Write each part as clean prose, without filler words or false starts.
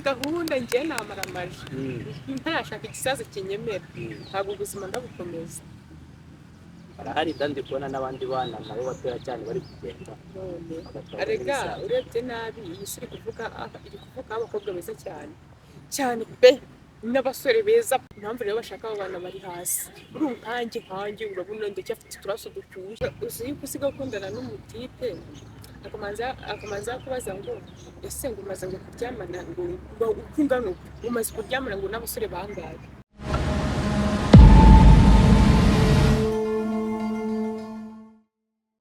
gahunda njye namara amaje ntashaka igisaza kinyemera ntabwo ubuzima ndabukomeza barahari kandi kubona n'abandi bana nabo batoya cyane bari kugenda arega urebye nabi iyi si iri kuvuga abakobwa beza cyane cyane pe n'abasore beza impamvu rero bashaka abo bana bari hasi uri nkanjye urabona ndacyafite uturaso dutuje uzi yuko usiga gukundana n'umutipe akamanza kubaza ngo ese ngo umaze ngo kuryamana ngo ukungana umaze kuryamana ngo n'abasore bangaye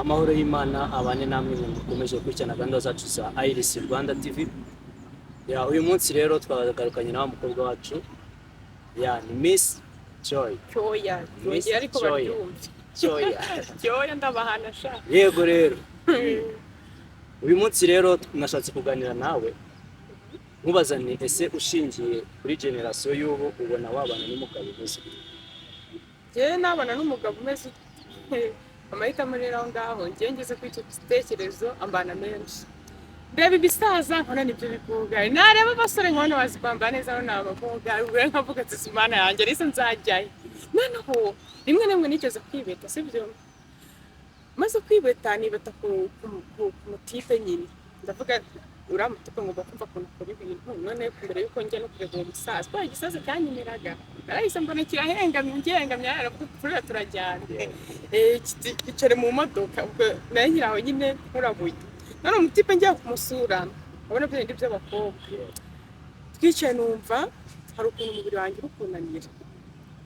amahoro y'Imana abane namwe mu dukomeje gukurikirana gahunda zacu za Iris Rwanda TV. Uyu munsi rero twagarukanye na mukobwa wacu ni Miss Joy. Ariko baryumva Joya ndabahana sha. Yego rero uyu munsi rero nashatse kuganira nawe nkubaza ni ese ushingiye kuri generation y'ubu ubona wabana n'umugabo umeze nabana n'umugabo umeze amahitamo rero aho ngaho njye ngeze kuri icyo gitekerezo ambana menshi ndeba ibisaza nkona nibyo bivuga nareba abasore nkabona bazi kwambara neza aho nabavuga ubwo nkavuga ati Imana yanjye rese nzajyayo noneho rimwe na rimwe nigeze kwibeta sibyo maze kwibeta nibeta ku mutipe nyine ndavuga uramutuka ngo bakumva kuntu akora ibintu none mbere yuko njya no kureba uwo musaza kwa igisaza cyanyimiraga narahise mbona kirahengamye aravuga turajyana kicare mu modoka ubwo nayo nyiraho nyine nkurabuye none umutipe njya kumusura abona byindi by'abakobwa twicaye numva hari ukuntu umubiri wanjye ukunanira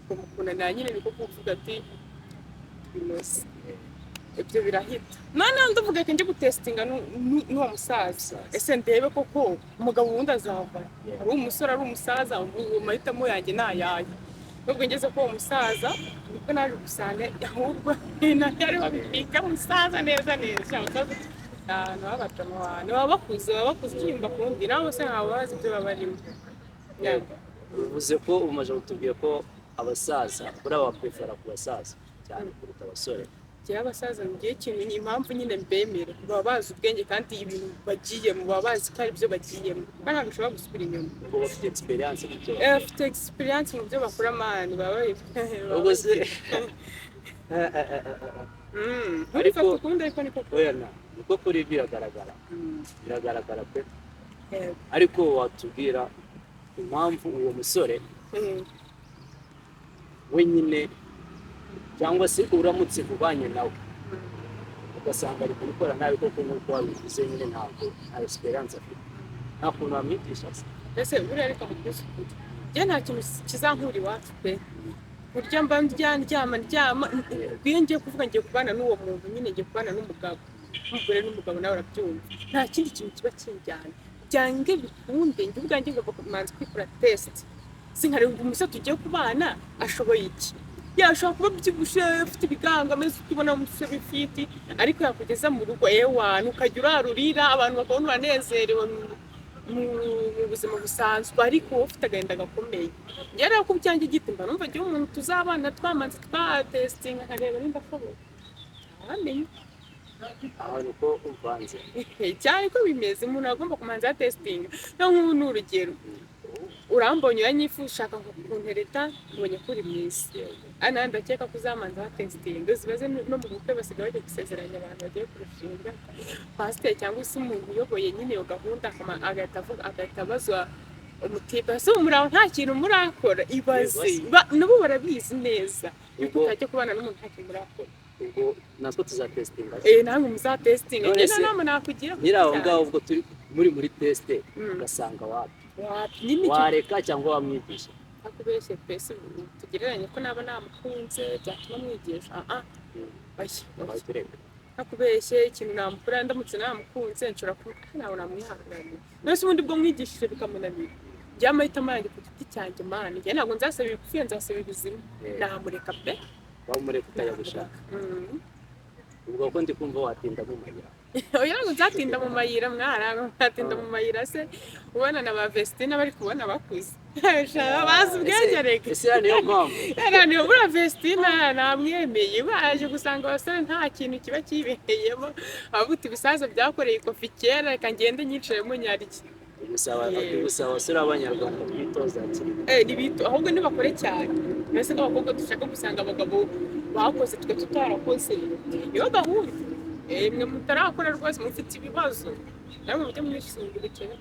kumukunanira nyine niko kuvuga ati binoze ibyo birahita none ndavuga ko njye gutestinga n'uwo musaza ese ndebe koko umugabo wundi azava ari umusore ari umusaza amahitamo yanjye nayaye nubwo ngeze ko uwo musaza nibwo naje gusanga ahubwo yari babibika umusaza neza n'ababatama abantu baba bakuze icyumba kundi nabo se ntabwo bazi ibyo baba barimo uvuze ko umaze kutubwira ko abasaza kuri aba prefer ku basaza cyane kuruta abasore abasaza mu gihe kintu ni impamvu nyine mbemera baba bazi ubwenge kandi ibintu bagiyemo baba bazi ko ari byo bagiyemo kandi ntabwo ushobora gusubira inyuma ubwo bafite experience bafite experience mu byo bakora mani baba ubwo se ariko ukunda ariko niko niko kuri biragaragara pe ariko watubwira impamvu uwo musore wenyine cyangwa se uramutse ubanye nawe ugasanga ari kubikora nabi koko nk'uko wabivuze nyine ntabwo nta experience afite nta kuntu wamwigisha se ese buriya reka mukwize ukuri njye nta kintu kizankura iwacu pe kurya mba ndyama iyo ngiye kuvuga ngiye kubana n'uwo muntu nyine ngiye kubana n'umugabo umugore n'umugabo nawe urabyumva nta kindi kintu kiba kinjyana byange bikunde njye ubwanjye ngomba kumanza kwikora test sinkareba umusore tugiye kubana ashoboye iki yashobora kuba byibushe afite ibiganga ameze ukibona umusore bifiti ariko yakugeza mu rugo ewana ukajya urarurira abantu bakabona uranezerewe mu buzima busanzwe ariko ufite agahinda gakomeye njye rero ko byanjye gitimba numva ngiye umuntu tuzabana twamanze twatestinga nkareba nimba ashoboye amenye ahantu ko uvanze cyane ko bimeze umuntu agomba kumanza testinga no nk'ubu ni urugero urambonye uranyifuza ushaka kuntereta ubonye kuri mwisi ana ndakeka kuzamanza batestinga zibaze no mu bukwe basigaye bagiye gusezeranya abantu bagiye kurushinga pasiteri cyangwa se umuntu uyoboye nyine iyo gahunda agahita abazwa umutipe ese umuraho nta kintu murakora ibaze nabo barabizi neza yuko utajya kubana n'umuntu nta kintu murakora ubwo natwo tuzatestinga namwe muzatestinga njye nama nakugira nyiraho ngaho ubwo turi muri teste ugasanga wapi wareka cyangwa wamwigisha akubeshye pese tugereranye ko naba namukunze byatuma mwigisha akubeshye ikintu namukora ndamutse namukunze nshobora kuba nawe namwihanganira nose ubundi bwo mwigishije bikamunanira njye amahitamo yanjye ku giti cyanjye mani njye ntabwo nzasaba ibigufi nzasaba ibizima namureka pe wamureka ukajya gushaka ubwo ko ndi kumva watinda mu mayira oya ngo nzatinda mu mayira mwara nzatinda mu mayira se ubona na ba Vestina bari kubona bakuze bazi ubwenge reka ese niyo mpamvu niyo bura Vestina namwemeye baje gusanga abasore nta kintu kiba kibeheyemo avuga ibisaza byakoreye ikofi kera reka ngende nyicayemo nyariki gusaba abasore b'abanyarwanda kwitoza hakiri ni bito ahubwo ntibakore cyane mbese nk'abakobwa dushaka gusanga abagabo bakoze twe tutarakoze niyo gahunda mwe mutarakora rwose mufite ibibazo namwe mujye mwishinga ibiceri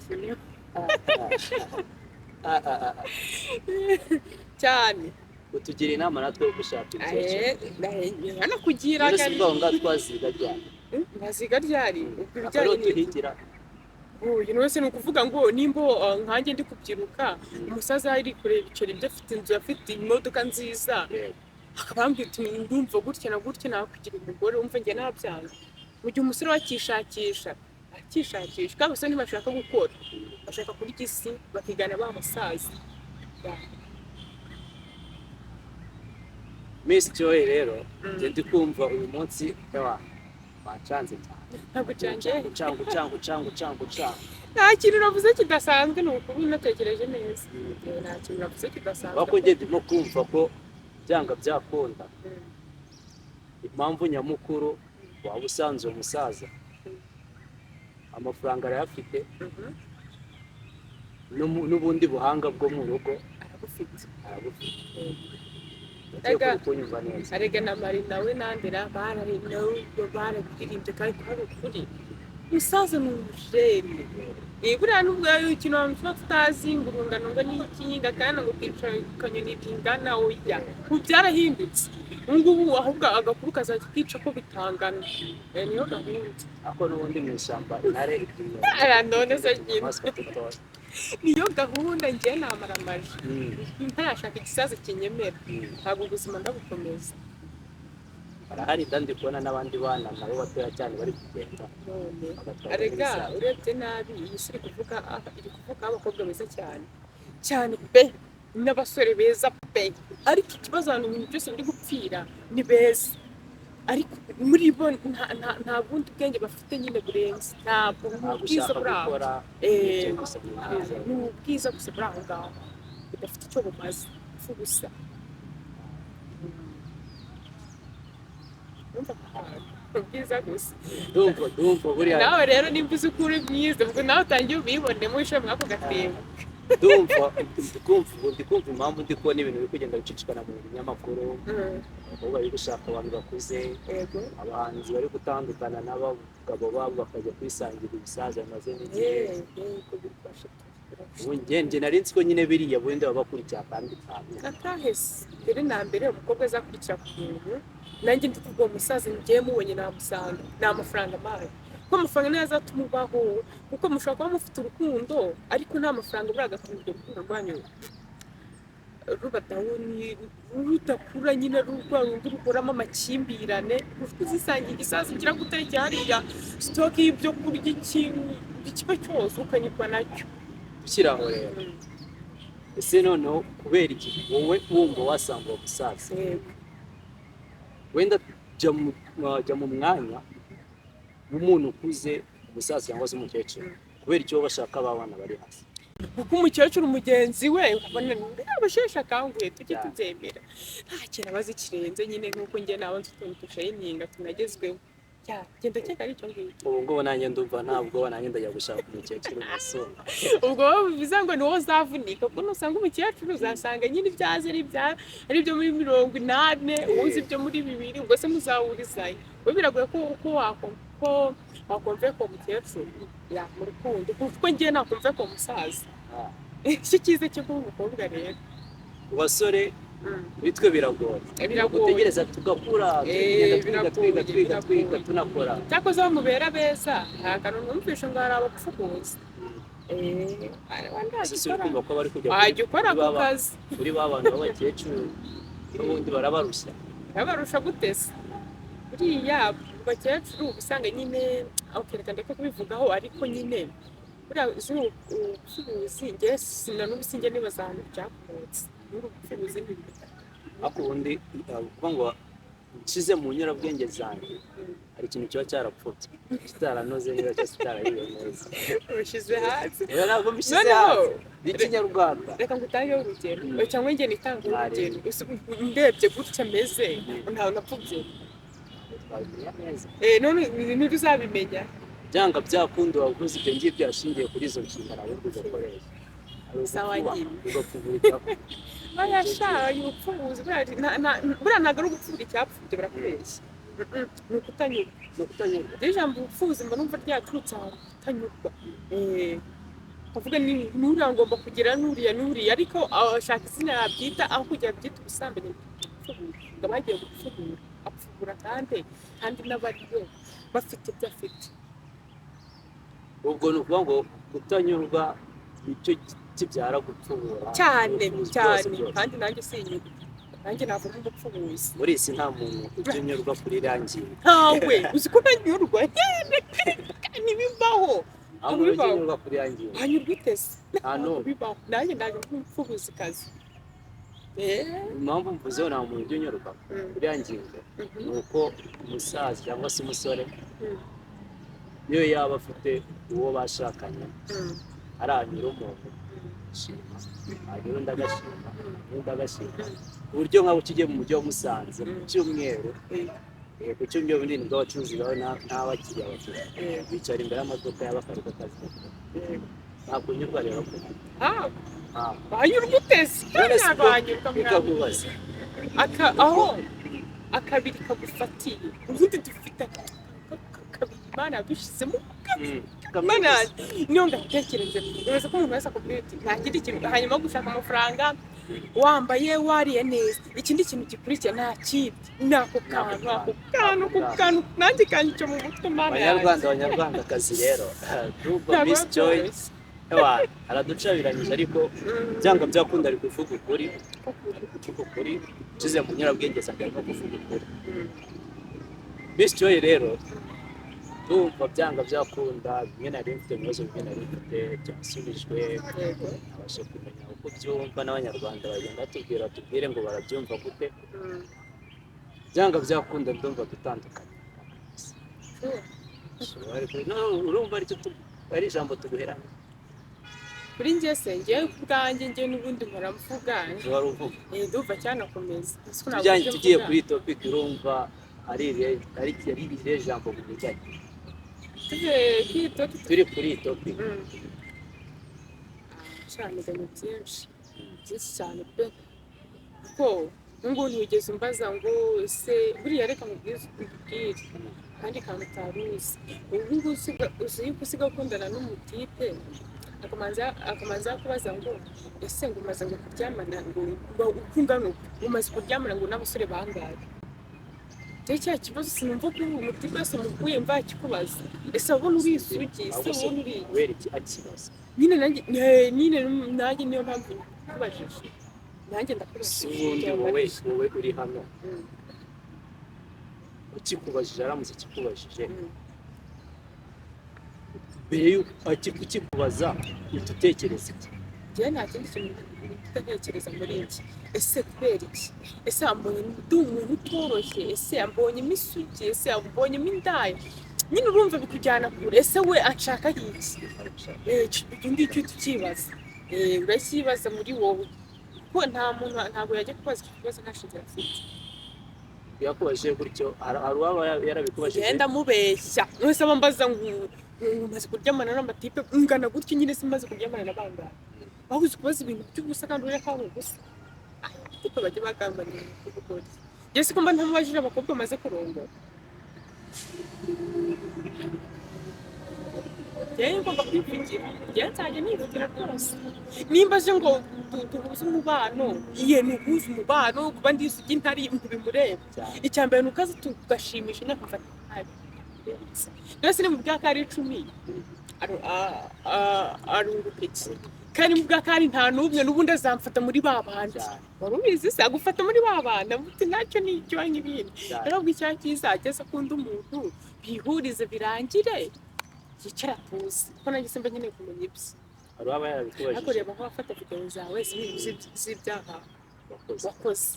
cyane utugira inama natwe yo gushaka ibitekerezo hano kugira rero si ngombwa twaziga ryari ntaziga ryari rero tuhigira uyu wese ni ukuvuga ngo nimba nkanjye ndi kubyiruka umusaza ari kureba ibiceri byo afite inzu afite imodoka nziza akabambwira uti ndumva gutya na gutya nakugira umugore wumva njye nabyanga mu gihe umusore wakishakisha kandi abasore ntibashaka gukora bashaka kurya isi bakigana ba musaza Miss Joy rero ndi kumva uyu munsi bacanze cyane ntabwo cyanjye cangu nta kintu navuze kidasanzwe ni ukuri natekereje neza nta kintu navuze kidasanzwe bako njye ndimo kumva ko byanga byakunda impamvu nyamukuru waba usanze uwo musaza amafaranga arayafite n'ubundi buhanga bwo mu rugo arabufite arega na Mari nawe nandera barabirimbye kandi hari ukuri umusaza ni umujene buriya nubwo ikintu wamutima tutazi ngo urungano ngo n'ikinga kandi ngo kwicara ukanyoni bingana oya ubu byarahindutse ngubu ahubwo agakuru kazajya kica ko bitangana niyo gahunda ako n'ubundi mu ishyamba intare none se nyine niyo gahunda njye namara amaji ntayashaka igisaza kinyemera ntabwo ubuzima ndabukomeza barahari kandi kubona n'abandi bana nabo batoya cyane bari kugenda arega urebye nabi iyi si iri kuvuga abakobwa beza cyane pe n'abasore beza pe ariko ikibazo hano ibintu byose biri gupfira ni beza ariko muri bo nta bundi bwenge bafite nyine burenze ntabwo ubwiza buri aho ni ubwiza gusa buri aho ngaho budafite icyo bumaze upfa gusa ubwiza gusa ndumva buriya nawe rero nimba uzi ko uri mwiza ubwo nawe utangiye ubibonemo wishyira muri ako gatebo ndi kumva impamvu ndi kubona ibintu biri kugenda bicicikana mu binyamakuru abakobwa bari gushaka abantu bakuze abahanzi bari gutandukana n'abagabo babo bakajya kwisangira ibisaza bimaze n'igihe njye nari nzi ko nyine biriya bundi baba bakurikira kandi atahese mbere na mbere umukobwa azakurikira ku muntu nanjye ndi kuvuga umusaza ngiye mubonye namusanga ni amafaranga mabi kuko amafaranga niyo azatuma ubaho kuko mushobora kuba mufite urukundo ariko nta mafaranga buriya agatuma urwo rukundo rwanyu ruba dawuni rudakura nyine rundi rukuramo amakimbirane ufite uzisangiye igisaza ugira guterekera hariya sitoke y'ibyo kurya ikiba cyose ukanyurwa nacyo gushyiraho rero ese noneho kubera iki wowe wumva wasanga uwo musaza wenda jya mu mwanya w'umuntu ukuze umusaza cyangwa se umukecuru kubera icyo bashaka abana bari hasi kuko umukecuru mugenzi we ubona abasheshe akanguhe tujye tubyemera nta kintu abazi kirenze nyine nk'uko njye nawe nzi utuntu dushayininga tunagezweho genda cyeka ari icyo ngicyo ubu ngubu nanjye ndumva ntabwo nanjye ndajya gushaka umukecuru umusore ubwo bivuze ngo niwo uzavunika kuko nusanga umukecuru uzasanga nyine ibyazi ari ibyo muri 80 uzi ibyo muri 2 ubwo se muzahurizayo we biragoye ko wakumve ko umukecuru mu rukundo kuko njye nakumve ko umusaza icyo cyiza cyo kuba umukobwa rero basore bitwe biragoye gutegereza tugakura twiga tunakora cyakoze aho mubera beza nta kantu numvishe ngo hari abapfukuza wajya ukora ako kazi kuri ba bantu b'abakecuru n'ubundi barabarusha guteza buriya abakecuru usanga nyine reka ndeke kubivugaho ariko nyine buriya ubucuruzi njye sinan'ubusinge nibaza ahantu byakomotse n'ubucuruzi ariko ubundi kuvuga ngo nshyize mu nyurabwenge zanjye hari ikintu kiba cyarapfutse kitaranoze niba cyose kitarahiye neza ushyize hasi ntabwo mbishyize hasi ni ikinyarwanda reka ngutangeho urugero cyangwa njye nitange urugero ndebye gutya meze ntawe napfubye none ntuzabimenya byanga byakunda wavuze ibyo ngibyo yashingiye kuri izo nshingano ahubwo ugakoresha Sawa nyine. ugapfubika Oya sha ubupfubuzi buriya ntabwo ari ugupfubura icyapfubye barakubeshya. Ni ukutanyurwa. no kutanyurwa. Iryo jambo ubupfubuzi mba numva ryaturutse ahantu kutanyurwa. Kuvuga ni nuriya ngomba kugira n'uriya ariko abashaka izina yabyita aho kugira byita ubusambanyi gupfubura. Ngo bagiye gupfubura apfubura kandi n'abariyo bafite ibyo afite. ubwo ni ukuvuga ngo kutanyurwa nicyo kibyara gupfubura cyane kandi nanjye sinyurwa. Nanjye ntabwo ndi umupfubuzi. muri isi nta muntu ujya unyurwa kuri rangiye ntawe uzi ko ntanyurwa ntibibaho. aho ujya unyurwa kuri rangiye hanyurwa utese hano bibaho. nanjye ndaje nk'umupfubuzi kazi. impamvu mvuzeho nta muntu ujya unyurwa kuri rangiye ni uko umusaza cyangwa se umusore niyo yaba afite uwo bashakanye aranyura umuntu ashima hanyura undi agashima n'undi agashima ku buryo nk'abo ukigiye mu mujyi wa Musanze ku cyumweru ku cyumweru bundi nibwo abacuruzi bawe nta bakiriya bafite bicara imbere y'amaduka y'abakarika akazi ntabwo unyurwa rero ko hanyurwa utese ntabwo hanyurwa bikakubaza aho akabiri kagufatiye ubundi dufite kabiri Imana yadushyizemo Imana niyo ngatekereze uretse ko umuntu wese akubwira ati nta kindi kintu hanyuma gushaka amafaranga wambaye wariye neza ikindi kintu gikurikira nta kindi ni ako kantu nanjye kanyica mu mutwe Imana abanyarwandakazi rero ndumva Miss Joy araducabiranyije ariko byanga byakunda ari kuvuga ukuri ukize mu nyurabwenge asanga no kuvuga ukuri. Miss Joy rero ndumva byanga byakunda bimwe nari mfite ibibazo bimwe nari mfite byasubijwe abashe kumenya uko byumva n'abanyarwanda bagenda tubwire ngo barabyumva gute byanga byakunda ndumva dutandukanye urumva ari ijambo tuguherana kuri njye se njyewe ubwanjye njye n'ubundi mpora mvuga wari uvuga ndumva cyanakomeza tugiye kuri topic urumva ari irihe jambo mu bijyanye turi kuri iyi topic cyane byinshi cyane pe kuko ngo ntigeze umbaza ngo ese buriya reka mubwize ubwire kandi kantu utaruzi ubu uzi yuko usiga ukundana n'umutipe akamanza kubaza ngo ese ngo umaze ngo kuryamana ngo ukundana umaze kuryamana ngo n'abasore bangahe cya kibazo sinumva ko umutipe wese mukuye mva kikubaza ese abona uri isugi ese abona uri wera iki akibaza nyine nanjye niyo mpamvu kubajije nanjye ndakubaza ubundi wowe uri hano ukikubajije aramutse kikubajije mbere y'uko ukikubaza utekereza iki njyewe nta kindi kintu utatekereza muri iki ese kubera iki ese ambonye ndi umuntu utoroshye ese ambonyemo isugi ese ambonyemo indaya nyine urumva bikujyana kure ese we anshaka iki icyo ngicyo tukibaza urakibaza muri wowe kuko nta muntu ntabwo yajya kubaza icyo kibazo nta shingiro afite yakubajije gutyo hari uwaba yarabikubajije genda mubeshya wese abambaza ngo umaze kuryamana n'amatipe ungana gutyo nyine simaze kuryamana n'abangana bahuze kubaza ibintu by'ubusa kandi ureka ko ari ubusa ariko bajya bagambanira kubukora yesi ko mba ntamubajije abakobwa bamaze kurongora njyewe ngomba kwivugira njyewe nzajya nivugira rwose nimba aje ngo tubuze umubano ntubuze umubano kuba ndi isugi ntari ntibimureba icya mbere ni ukaza tugashimisha nyakufata nabi rwose ni mu bwaka ari 10 arunguka iki kandi mu bwaka ari nta n'umwe n'ubundi azamfata muri ba bandi wari ubizi se agufata muri ba bandi amuti ntacyo nicyo n'ibindi rero ubwo icyaha cyiza ageze akunda umuntu bihurize birangire yicara tuzi kuko nanjye simba nkeneye kumenya ibye hari uwaba yarabikubajije ariko reba nk'abafata video zawe z'ibyaha wakoze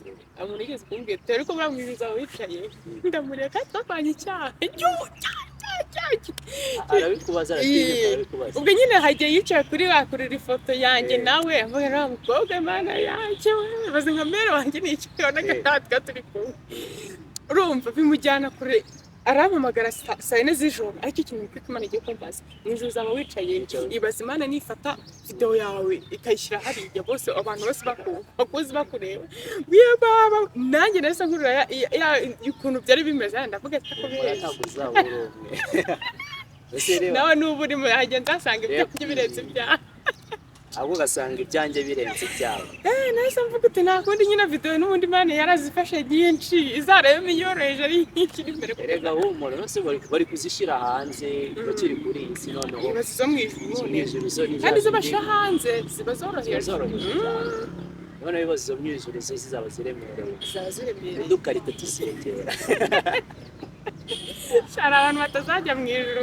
umuntu yigeze kumbwira dore ko buriya mwiza wawe wicaye ndamureka twapanye icyaha arabikubaza arabikubaza ubwo nyine hagiye yicaye kuri bakurira ifoto yanjye nawe avuga nta mukobwa mana yanjye baze nka mere wanjye nicaye n'agatatu turi kumwe urumva bimujyana kure arampamagara saa yine z'ijoro ariko ikintu kuko Imana igiye kumbaza nijoro uzaba wicaye ibaza Imana nifata video yawe ikayishyira hariya bose abantu bose bakuzi bakureba wiye baba nanjye nahise nkurura ukuntu byari bimeze ndavuga ati ko nawe n'ubu uri mu agenda asanga ibyo kurya birenze ibyawe ahubwo ugasanga ibyanjye birenze ibyawe nahise mvuga uti nta kundi nyine video n'ubundi Imana yarazifashe nyinshi izarebe yoroheje ari nyinshi imbere erega humura bose bari kuzishyira hanze bakiri kuri iyi si noneho ibibazo zo mwijuru kandi zibashyira hanze ziba zoroheje noneho ibibazo zo mwijuru zo zizaba ziremereye udukarita tuzirekera hari abantu batazajya mu ijuru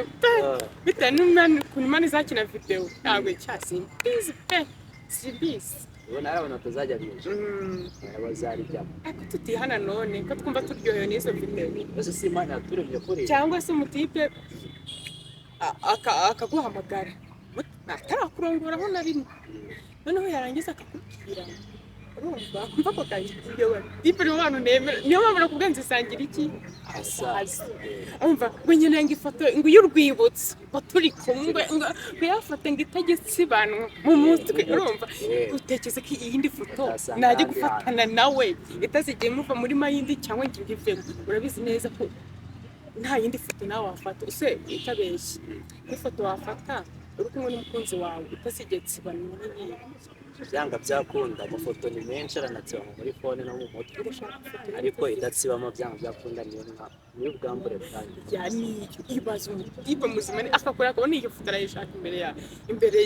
bitewe n'ukuntu Imana izakina video ntabwo simbizi pe simbizi ubona hari abantu batazajya mu ijuru bazarijyamo ariko tutihana none ko twumva turyohewe n'izo video bose si Imana yaturemye kuri cyangwa se umutipe akaguhamagara atarakurongoraho na rimwe noneho yarangiza akakubwira urumva kumva ko kayiyobora tipe ni abantu nemera niyo mpamvu nakubwiye nzisangira iki asazi umva ngo nyine ifoto ngo y'urwibutso ngo turi kumwe ngo yafate ngo itagitsibanwa mu mutwe urumva utekereza ko iyindi foto najye gufatana nawe itazigiye muva muri mayindi cyangwa ngo ivemo urabizi neza ko nta yindi foto nawe wafata use itabeshye ifoto wafata uri kumwe n'umukunzi wawe itazigiye tsibanwa n'iyi byanga byakunda amafoto ni menshi aranatsibamo muri phone no mu mutwe ariko idatsibamo byanga byakunda niyo bwambure bwanjye yani ibazo iba muzima akakora akabona iyo foto arayishaka imbere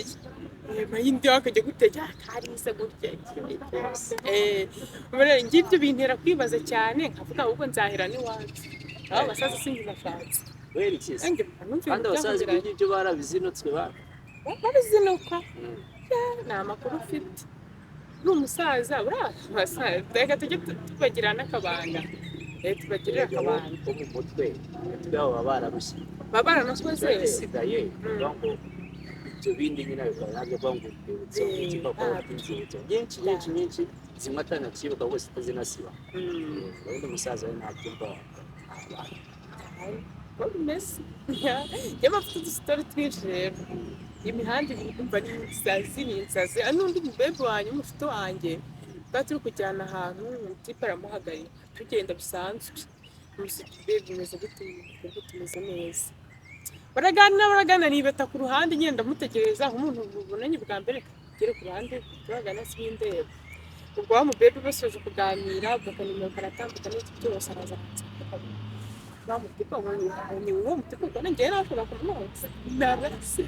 mayindi akajya gutega karisa gutya ngibyo bintera kwibaza cyane nkavuga ahubwo nzahera n'iwacu aba basaza sinzashatse werekeza kandi abasaza ibyo barabizinutswe barabizinuka ni amakuru ufite ni umusaza reka tujye tubagira n'akabanga tubagirire akabanga ko mu mutwe baba bararushye baba baranaswe bisigaye ngo ibyo bindi nyine bikaba nabyo ngo urwibutso ikipapuro cy'inzibutso nyinshi zimwe atanakibuka wese utazinasiba ubundi umusaza we ntabyumva bimeze niyo mpamvu udusitori twinshi rero imihanda ibumva ni insazi n'undi mubebe wanjye umushuti wanjye tuba turi kujyana ahantu tipe aramuhagarika tugenda bisanzwe umushuti bebe bimeze gute tumeze neza baraganira nibeta ku ruhande ngenda mutegereza nk'umuntu mubonanye bwa mbere kagere ku ruhande turagana sibindeba ubwo wa mubebe basoje kuganira bakanimero karatambuka n'iki byose araza bamutipa ni uwo mutipa ubona njye nashobora kumwotsa narase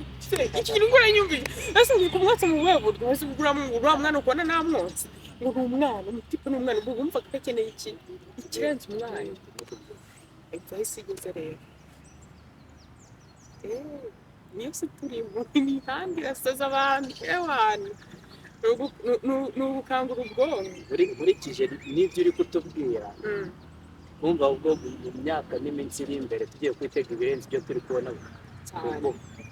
ikintu ngura nyumvije ese ngiye kumwotsa mu rwego rwose uriya mwana ukubona namwotsa ngo ni umwana umutipa ni umwana ubwo wumva ko akeneye iki ikirenze umwana yahise igeze rero niyo se turimo imihanda irasaza abantu ni ugukangura ubwonko nkurikije n'ibyo uri kutubwira kumva ubwo mu myaka n'iminsi iri imbere tugiye kwitega ibirenze ibyo turi kubona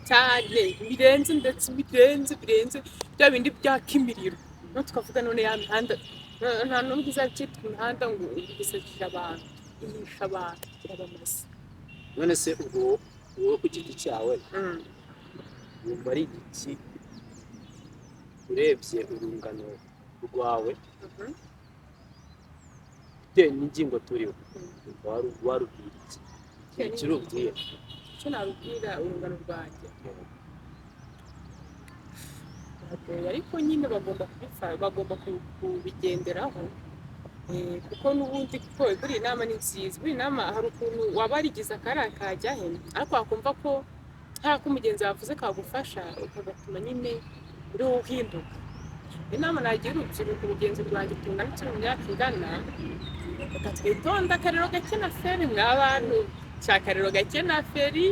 cyane birenze ndetse birenze bya bindi byakimiriro no tukavuga none ya mihanda nta n'ubwo izacitwa imihanda ngo igisakira abantu ihisha abantu irabamaze none se ubwo wowe ku giti cyawe wumva ari iki urebye urungano rwawe bitewe n'ingingo turiho warubwira iki kirubwira icyo narubwira urungano rwanjye ariko nyine bagomba kubigenderaho kuko n'ubundi kuko buri inama ni nziza buri inama hari ukuntu waba warigize akari kajya he ariko wakumva ko nta ko umugenzi wavuze kagufasha ukagatuma nyine uriho uhinduka inama nagira urubyiruko mugenzi rwanjye tungana turi mu myaka ingana reka twitonda akarero gake na feri mw'abantu cya akarero gake na feri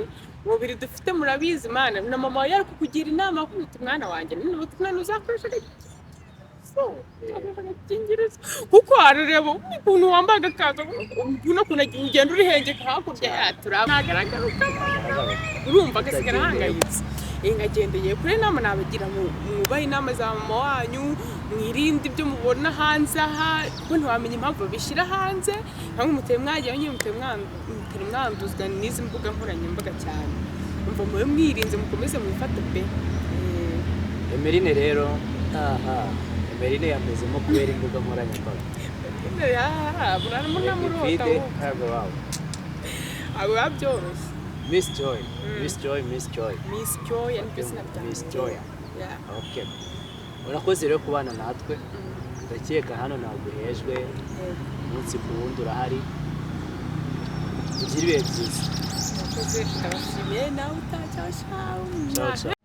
umubiri dufite murabizi Imana na mama yari kukugira inama kuko umwana wanjye n'ubutumwa uzakoresha kuko arareba ukuntu wambaye agakaza uno kuntu ugenda urihengeka hakurya yatura ntagaragara urumva agasigara ahangayitse ngagendeye kuri inama nabagira mwubahe inama za mama wanyu mwirinde ibyo mubona hanze aha kuko ntiwamenya impamvu babishyira hanze nkamwe muteye mwagiye nyine muteye ntimwanduzwa n'izi mbuga nkoranyambaga cyane, umva mube mwirinze mukomeze mwifate pe. Emeline rero Emeline yamezemo kubera imbuga nkoranyambaga. Muramurota abo yabyoroshye. Miss Joy nibyo izina ryanjye. Miss Joy. Yeah. Okay. Urakoze rero kubana natwe, ndakeka hano naguhejwe umunsi ku wundi urahari, ugire ibihe byiza. Urakoze, ndabashimiye nawe utacyashaka.